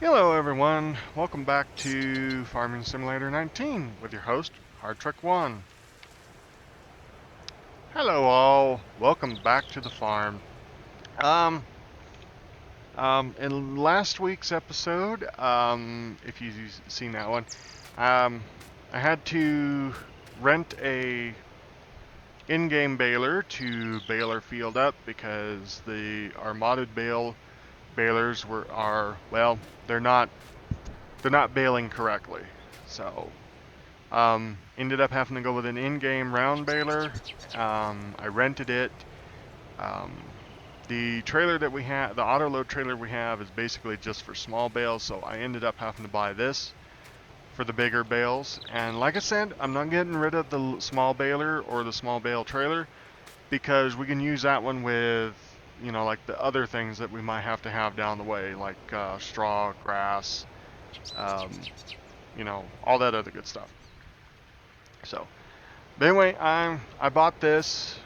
Hello everyone, welcome back to Farming Simulator 19 with your host, HardTruck1. Hello all, welcome back to the farm. In last week's episode, if you've seen that one, I had to rent a in-game baler to bale our field up because our modded balers they're not baling correctly. So ended up having to go with an in-game round baler. I rented it. The trailer that we have, the auto load trailer we have, is basically just for small bales, so I ended up having to buy this for the bigger bales. And like I said, I'm not getting rid of the small baler or the small bale trailer because we can use that one with, like the other things that we might have to have down the way, like straw, grass, all that other good stuff. So, but anyway, I bought this.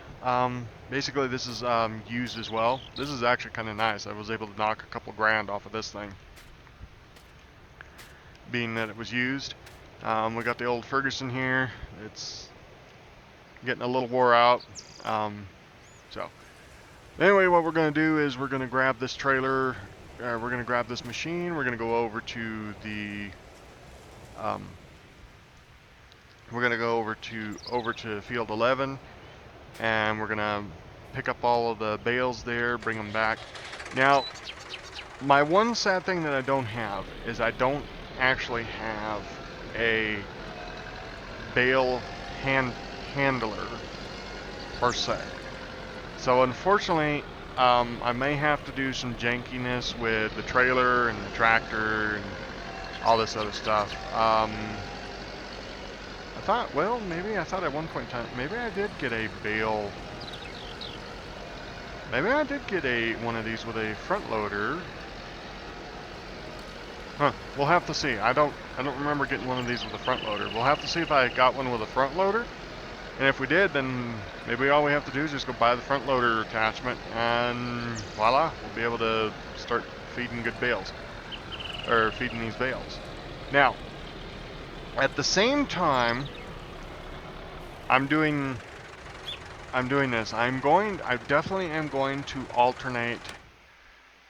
Basically, this is used as well. This is actually kind of nice. I was able to knock a couple grand off of this thing, being that it was used. We got the old Ferguson here. It's getting a little wore out. So, anyway, what we're going to do is we're going to grab this trailer. We're going to grab this machine. We're going to go over to the we're going to go over to field 11, and we're going to pick up all of the bales there, bring them back. Now, my one sad thing that I don't have is I don't actually have a bale handler per se. So unfortunately, I may have to do some jankiness with the trailer and the tractor and all this other stuff. I thought at one point in time, maybe I did get a bale. Maybe I did get one of these with a front loader. Huh, we'll have to see. I don't remember getting one of these with a front loader. We'll have to see if I got one with a front loader. And if we did, then maybe all we have to do is just go buy the front loader attachment, and voila, we'll be able to start feeding good bales, or feeding these bales. Now, at the same time, I'm doing this. I definitely am going to alternate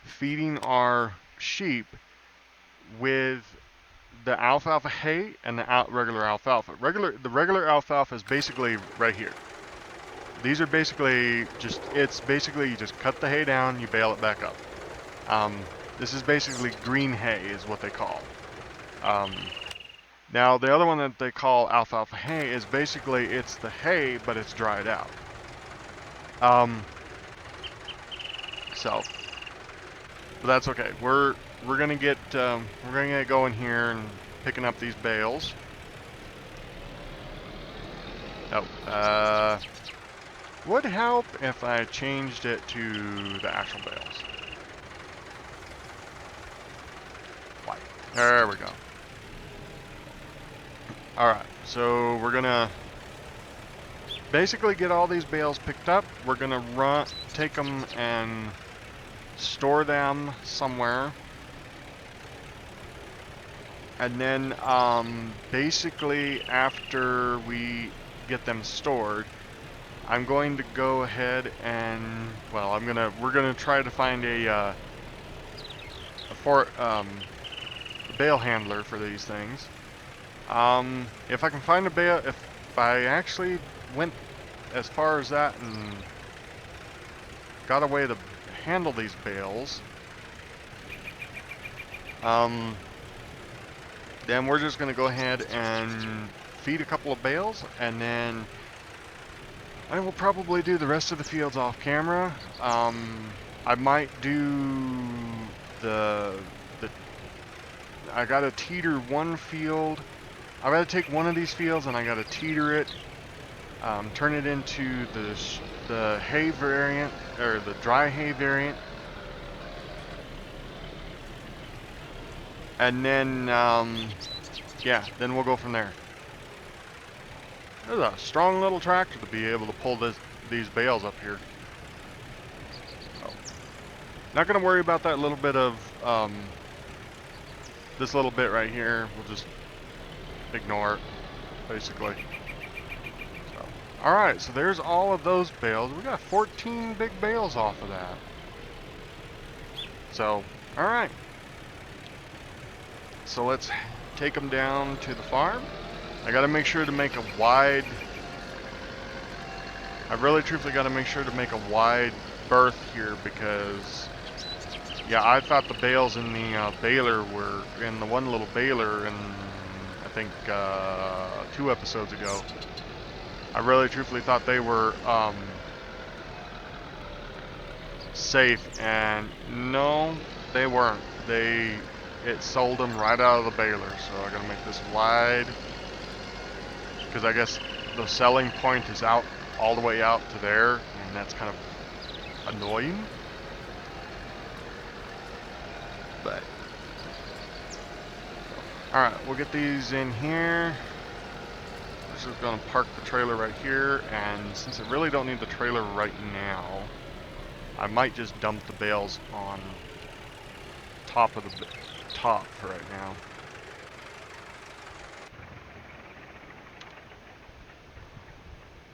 feeding our sheep with the alfalfa hay and the regular alfalfa. The regular alfalfa is basically right here. These are basically you just cut the hay down, you bale it back up. This is basically green hay is what they call. Now the other one that they call alfalfa hay is basically it's the hay, but it's dried out. But that's okay. We're gonna get going here and picking up these bales. Would help if I changed it to the actual bales. White. There we go. Alright, so we're gonna basically get all these bales picked up. We're gonna take them and store them somewhere. And then basically after we get them stored, I'm going to go ahead and we're gonna try to find a bale handler for these things. If I can find a bale, if I actually went as far as that and got a way to handle these bales, then we're just going to go ahead and feed a couple of bales, and then I will probably do the rest of the fields off camera. I might do I gotta teeter one field. I gotta take one of these fields and I gotta teeter it, turn it into the hay variant, or the dry hay variant. And then, then we'll go from there. There's a strong little tractor to be able to pull these bales up here. So, not going to worry about that little bit of this little bit right here, we'll just ignore it, basically. So, all right, so there's all of those bales. We got 14 big bales off of that. So, all right. So let's take them down to the farm. I got to make sure to make a wide. I really truthfully got to make sure to make a wide berth here because, yeah, I thought the bales in the baler were in the one little baler in, I think, 2 episodes ago. I really truthfully thought they were safe, and no, they weren't. It sold them right out of the baler, so I gotta make this wide because I guess the selling point is out all the way out to there, and that's kind of annoying. But all right, we'll get these in here. We're just gonna park the trailer right here, and since I really don't need the trailer right now, I might just dump the bales on top of the top for right now.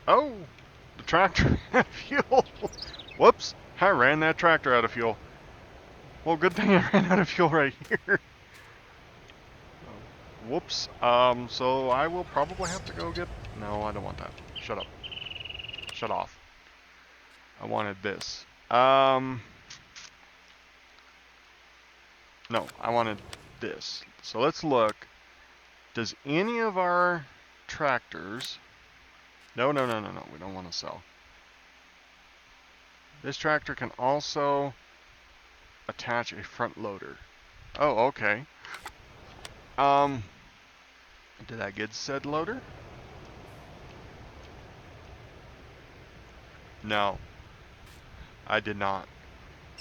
Oh, the tractor out of fuel. Whoops, I ran that tractor out of fuel. Well, good thing I ran out of fuel right here. Whoops. So I will probably have to go get... No, I don't want that. Shut up. Shut off. I wanted this. No, I wanted this. So let's look. Does any of our tractors... No, we don't want to sell. This tractor can also attach a front loader. Oh, okay. Did I get said loader? No, I did not.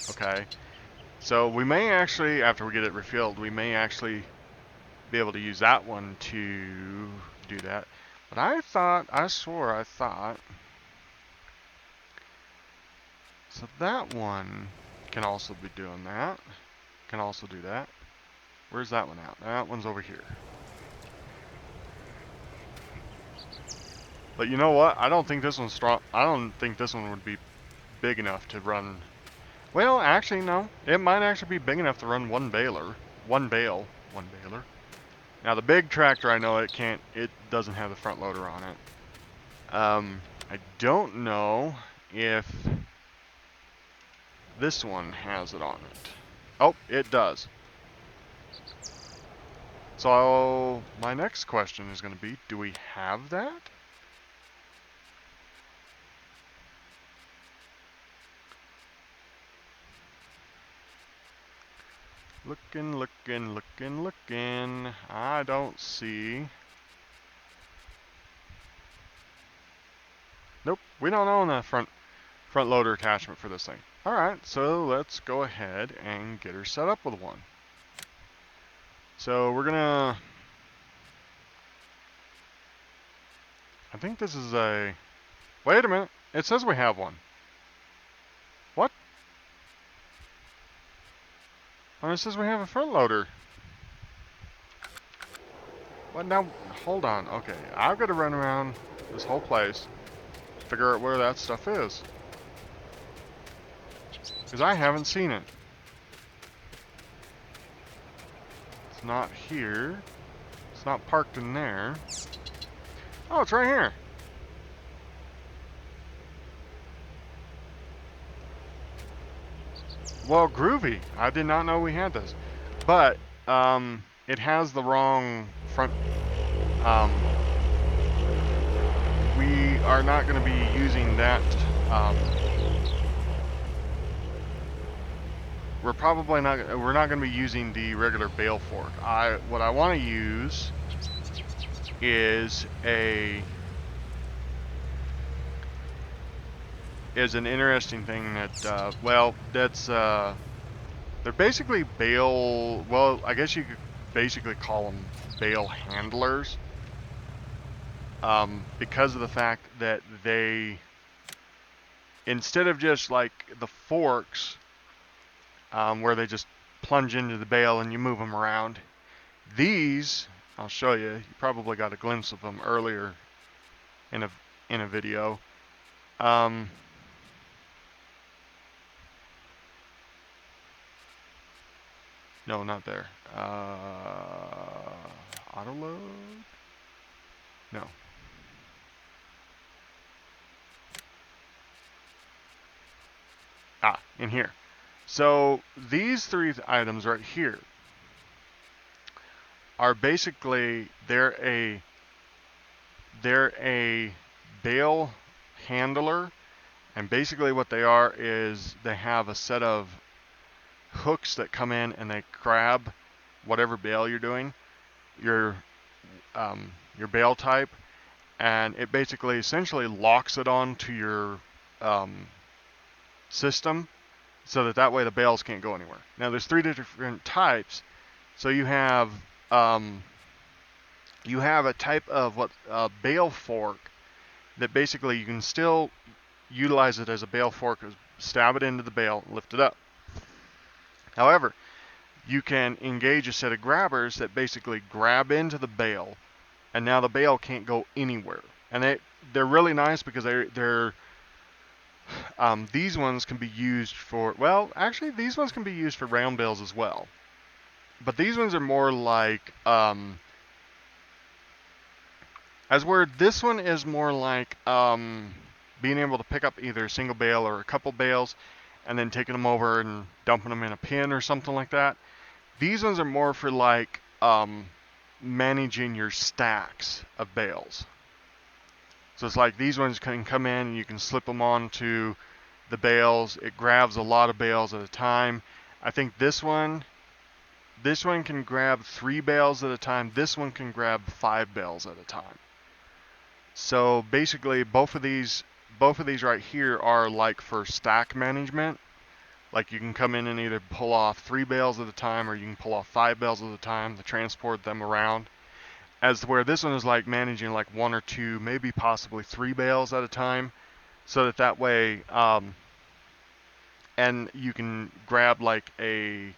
Okay. So we may actually, after we get it refilled, we may actually be able to use that one to do that. But I swore I thought. So that one can also be doing that. Can also do that. Where's that one at? That one's over here. But you know what? I don't think this one's strong. I don't think this one would be big enough to run. Well, actually, no. It might actually be big enough to run one baler. One bale. One baler. Now, the big tractor, I know it can't. It doesn't have the front loader on it. I don't know if this one has it on it. Oh, it does. So, my next question is going to be, do we have that? Looking. I don't see. Nope, we don't own a front loader attachment for this thing. Alright, so let's go ahead and get her set up with one. So we're gonna... I think this is a... Wait a minute, it says we have one. What? Oh, it says we have a front loader. What now? Hold on, okay. I've got to run around this whole place, figure out where that stuff is. Because I haven't seen it. It's not here. It's not parked in there. Oh, it's right here. Well, groovy. I did not know we had this. But, it has the wrong front... we are not going to be using that... we're not going to be using the regular bale fork. What I want to use is an interesting thing that, well, that's, they're basically bale, well, I guess you could basically call them bale handlers, because of the fact that they, instead of just like the forks, where they just plunge into the bale and you move them around, These, I'll show you. You probably got a glimpse of them earlier in a video. No, not there. Auto load? No. In here. So these three items right here are basically, they're a bale handler, and basically what they are is they have a set of hooks that come in and they grab whatever bale you're doing, your bale type, and it basically essentially locks it onto your system, so that way the bales can't go anywhere. Now there's three different types. So you have a type of bale fork that basically you can still utilize it as a bale fork, stab it into the bale, lift it up. However, you can engage a set of grabbers that basically grab into the bale, and now the bale can't go anywhere. And they're really nice because these ones can be used for, well, actually these ones can be used for round bales as well. But these ones are more like, this one is more like being able to pick up either a single bale or a couple bales and then taking them over and dumping them in a bin or something like that. These ones are more for like managing your stacks of bales. So it's like these ones can come in and you can slip them onto the bales. It grabs a lot of bales at a time. I think this one can grab 3 bales at a time. This one can grab 5 bales at a time. So basically both of these right here are like for stack management. Like you can come in and either pull off 3 bales at a time, or you can pull off 5 bales at a time to transport them around. As to where this one is like managing like 1 or 2, maybe possibly 3 bales at a time, so that way, and you can grab like a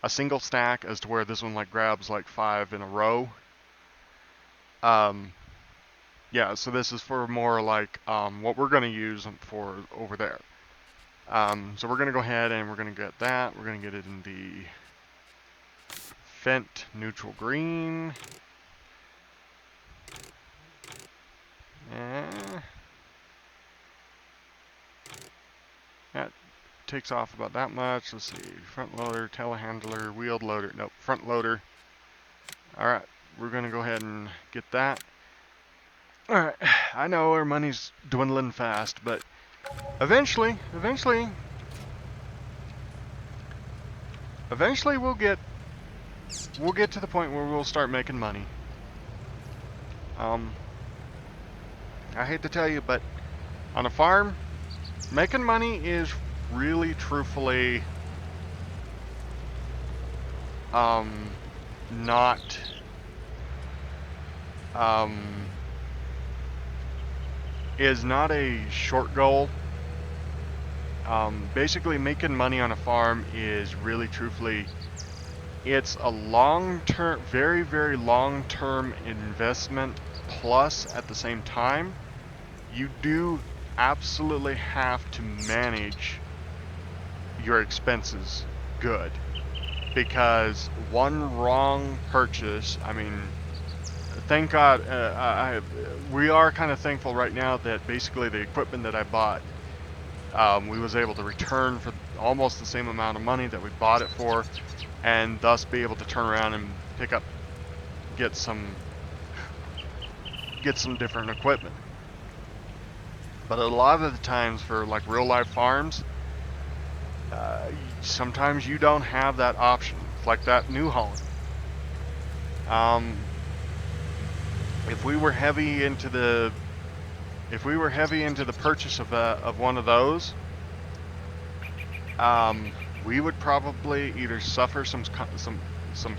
single stack, as to where this one like grabs like 5 in a row. Yeah, so this is for more like what we're going to use for over there. So we're going to go ahead and we're going to get that. We're going to get it in the Fent neutral green. That takes off about that much. Let's see, front loader, telehandler, wheeled loader. Nope, front loader. Alright, we're going to go ahead and get that. Alright, I know our money's dwindling fast, but eventually we'll get to the point where we'll start making money. I hate to tell you, but on a farm, making money is really, truthfully, not, is not a short goal. Basically, making money on a farm is really, truthfully, it's a long-term, very, very long-term investment. Plus, at the same time, you do absolutely have to manage your expenses good, because one wrong purchase, I mean, thank God, we are kind of thankful right now that basically the equipment that I bought, we was able to return for almost the same amount of money that we bought it for, and thus be able to turn around and get some different equipment. But a lot of the times for like real life farms, sometimes you don't have that option. Like that New Holland. If we were heavy into the purchase of one of those, we would probably either suffer some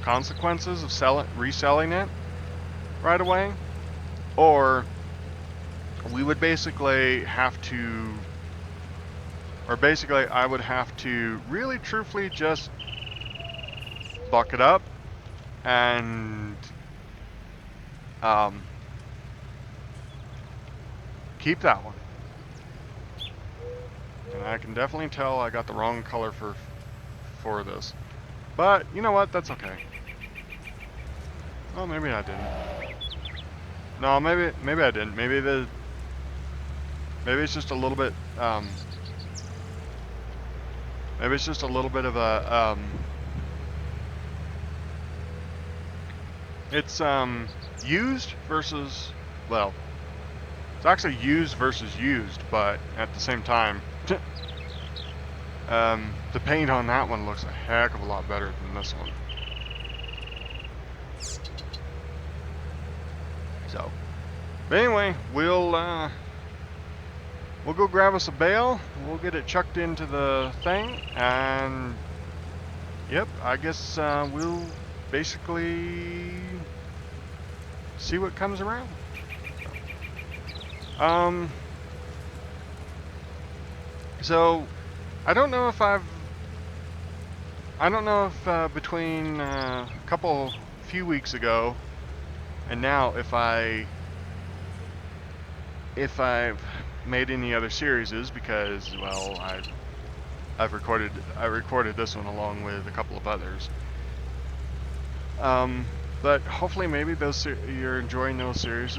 consequences of reselling it right away, or we would basically have to, I would have to really truthfully just buck it up and keep that one. And I can definitely tell I got the wrong color for this. But you know what? That's okay. Oh, maybe I didn't. No, maybe I didn't. Maybe it's just a little bit maybe it's just a little bit of a it's used versus, well, it's actually used versus used, but at the same time the paint on that one looks a heck of a lot better than this one. So, but anyway, we'll go grab us a bale. We'll get it chucked into the thing, and yep, I guess we'll basically see what comes around. So I don't know if between a few weeks ago and now if I've made any other series, because, well, I recorded this one along with a couple of others. But hopefully maybe you're enjoying those series.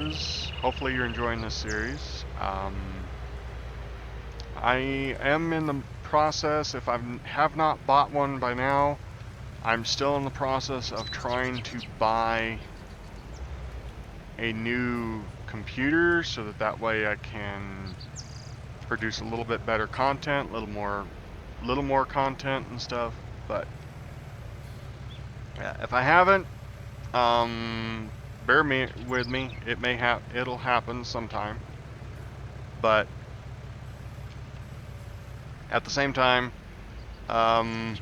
Hopefully you're enjoying this series. I am in the process, if I have not bought one by now, I'm still in the process of trying to buy a new computer so that way I can produce a little bit better content, a little more content and stuff. But yeah, if I haven't, bear with me. It'll happen sometime. But at the same time, I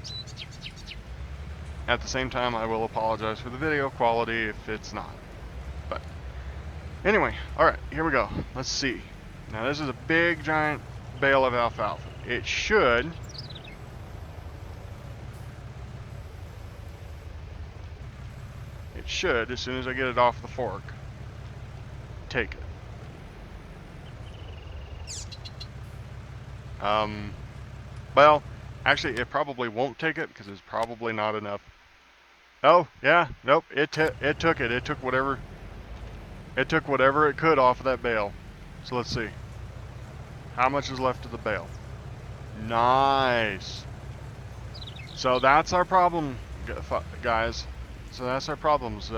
will apologize for the video quality if it's not. But anyway, all right, here we go. Let's see. Now this is a big giant bale of alfalfa. It should as soon as I get it off the fork, take it. Well, actually, it probably won't take it because it's probably not enough. Oh, yeah, nope, it took it. It took whatever it could off of that bale. So let's see. How much is left of the bale? Nice. So that's our problem, guys. So that's our problems.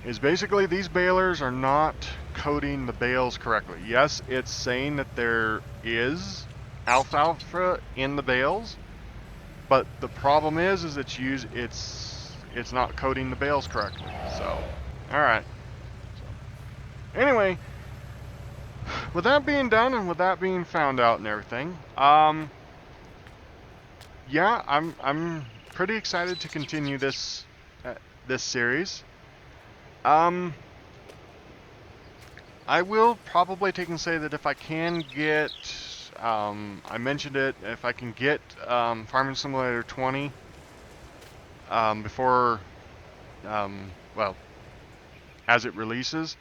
Is basically these balers are not coating the bales correctly. Yes, it's saying that there is alfalfa in the bales, but the problem is it's not coating the bales correctly. So, all right. So, anyway, with that being done and with that being found out and everything, yeah, I'm pretty excited to continue this series. I will probably take and say that if I can get, I mentioned it, if I can get Farming Simulator 20 before, well, as it releases,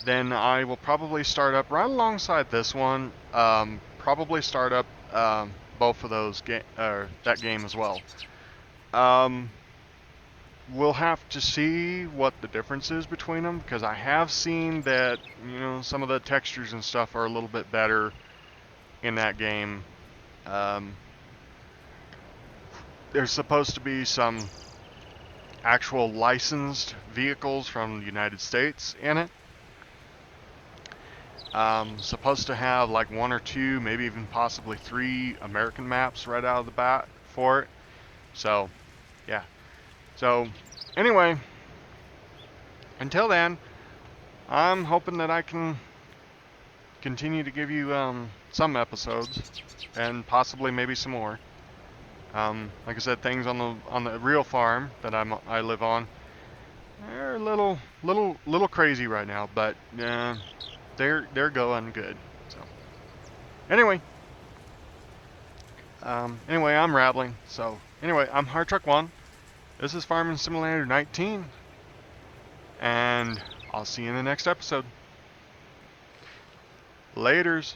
then I will probably start up right alongside this one. Probably start up both of those that game as well. We'll have to see what the difference is between them, because I have seen that, you know, some of the textures and stuff are a little bit better in that game. There's supposed to be some actual licensed vehicles from the United States in it. Supposed to have like 1 or 2, maybe even possibly 3 American maps right out of the bat for it. So, yeah. So, anyway, until then, I'm hoping that I can continue to give you some episodes, and possibly maybe some more. Like I said, things on the real farm that I live on, they're a little crazy right now, but they're going good. So, anyway, I'm rambling. So, anyway, I'm Hard Truck One. This is Farming Simulator 19, and I'll see you in the next episode. Laters.